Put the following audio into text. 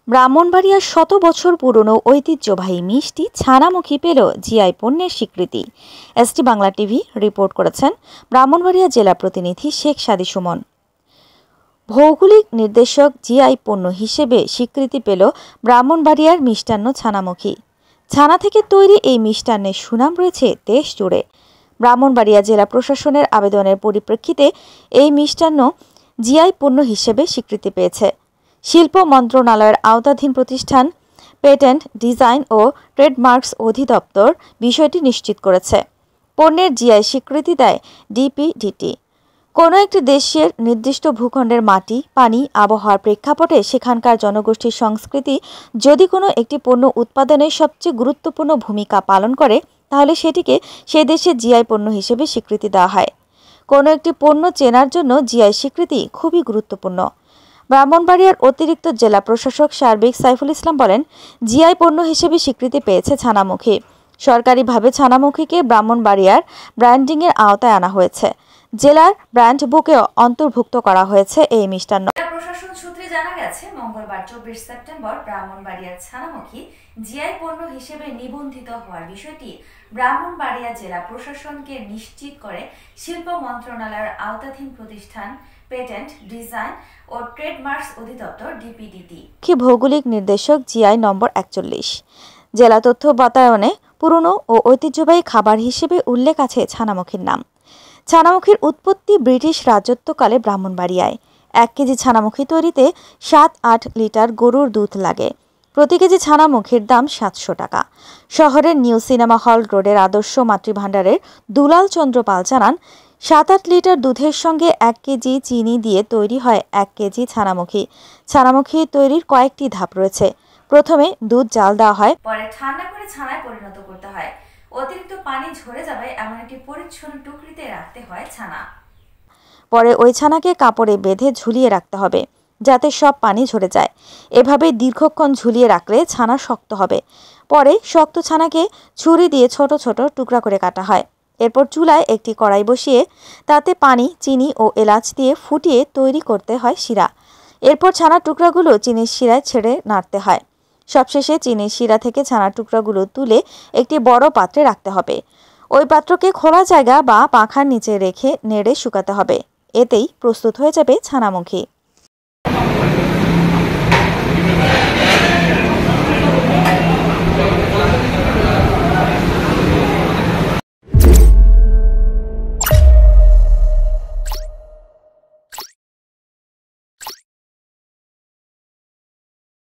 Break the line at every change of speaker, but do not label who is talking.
ব্রাহ্মণবাড়িয়ার শত বছর পুরনো ঐতিহ্যবাহী মিষ্টি ছানামুখী পেল জিআই পণ্যের স্বীকৃতি। এসটি বাংলা টিভি রিপোর্ট করেছেন ব্রাহ্মণবাড়িয়া জেলা প্রতিনিধি শেখ সাদি সুমন। ভৌগোলিক নির্দেশক জিআই পণ্য হিসেবে স্বীকৃতি পেল ব্রাহ্মণবাড়িয়ার মিষ্টান্ন ছানামুখী। ছানা থেকে তৈরি এই মিষ্টান্নের সুনাম রয়েছে দেশ জুড়ে। ব্রাহ্মণবাড়িয়া জেলা প্রশাসনের আবেদনের পরিপ্রেক্ষিতে এই মিষ্টান্ন জিআই পণ্য হিসেবে স্বীকৃতি পেয়েছে। শিল্প মন্ত্রণালয়ের আওতাধীন প্রতিষ্ঠান পেটেন্ট, ডিজাইন ও ট্রেডমার্কস অধিদপ্তর বিষয়টি নিশ্চিত করেছে। পণ্যের জিআই স্বীকৃতি দেয় ডিপিডিটি। কোনো একটি দেশের নির্দিষ্ট ভূখণ্ডের মাটি, পানি, আবহাওয়ার প্রেক্ষাপটে সেখানকার জনগোষ্ঠীর সংস্কৃতি যদি কোনো একটি পণ্য উৎপাদনে সবচেয়ে গুরুত্বপূর্ণ ভূমিকা পালন করে, তাহলে সেটিকে সে দেশের জিআই পণ্য হিসেবে স্বীকৃতি দেওয়া হয়। কোনো একটি পণ্য চেনার জন্য জিআই স্বীকৃতি খুবই গুরুত্বপূর্ণ। ব্রাহ্মণবাড়িয়ার অতিরিক্ত জেলা প্রশাসক সার্বিক সাইফুল ইসলাম বলেন, জিআই পণ্য হিসেবে স্বীকৃতি পেয়েছে ছানামুখী। সরকারিভাবে ছানামুখীকে ব্রাহ্মণবাড়িয়ার ব্র্যান্ডিংয়ের আওতায় আনা হয়েছে। জেলার ব্র্যান্ড বুকেও অন্তর্ভুক্ত করা হয়েছে এই মিষ্টান্ন।
প্রশাসন সূত্রে জানা গেছে, মঙ্গলবার 24 সেপ্টেম্বর ব্রাহ্মণবাড়িয়ার ছানামুখী জিআই পণ্য হিসেবে নিবন্ধিত হওয়ার বিষয়টি ব্রাহ্মণবাড়িয়া জেলা প্রশাসনকে নিশ্চিত করে শিল্প মন্ত্রণালয়ের আওতাধীন প্রতিষ্ঠান পেটেন্ট, ডিজাইন ও ট্রেডমার্কস অধিদপ্তর ডিপিডিটি।
ভৌগোলিক নির্দেশক জিআই নম্বর 41। জেলা তথ্য বাতায়নে পুরনো ও ঐতিহ্যবাহী খাবার হিসেবে উল্লেখ আছে ছানামুখীর নাম। ছানামুখীর উৎপত্তি ব্রিটিশ রাজত্বকালে ব্রাহ্মণবাড়িয়ায়। 1 কেজি ছানামুখী তৈরিতে 7-8 লিটার গরুর দুধ লাগে। প্রতি কেজি ছানামুখীর দাম 700 টাকা। শহরের নিউ সিনেমা হল রোডের আদর্শ মাতৃভাণ্ডারের দুলাল চন্দ্র পাল জানান, 7-8 লিটার দুধের সঙ্গে 1 কেজি চিনি দিয়ে তৈরি হয় 1 কেজি ছানামুখী। ছানামুখী তৈরির কয়েকটি ধাপ রয়েছে। প্রথমে দুধ জাল দেওয়া হয়,
পরে ঠান্ডা করে ছানায় পরিণত করতে হয়। অতিরিক্ত পানি ঝরে যাবে এমন একটি পরিচ্ছন্ন টুকরিতে রাখতে হয় ছানা।
পরে ওই ছানাকে কাপড়ে বেঁধে ঝুলিয়ে রাখতে হবে, যাতে সব পানি ঝরে যায়। এভাবে দীর্ঘক্ষণ ঝুলিয়ে রাখলে ছানা শক্ত হবে। পরে শক্ত ছানাকে ছুরি দিয়ে ছোট ছোট টুকরা করে কাটা হয়। এরপর চুলায় একটি কড়াই বসিয়ে তাতে পানি, চিনি ও এলাচ দিয়ে ফুটিয়ে তৈরি করতে হয় শিরা। এরপর ছানার টুকরাগুলো চিনির শিরায় ছেড়ে নাড়তে হয়। সবশেষে চিনির শিরা থেকে ছানার টুকরাগুলো তুলে একটি বড় পাত্রে রাখতে হবে। ওই পাত্রকে খোলা জায়গা বা পাখার নিচে রেখে নেড়ে শুকাতে হবে। এতেই প্রস্তুত হয়ে যাবে ছানামুখী।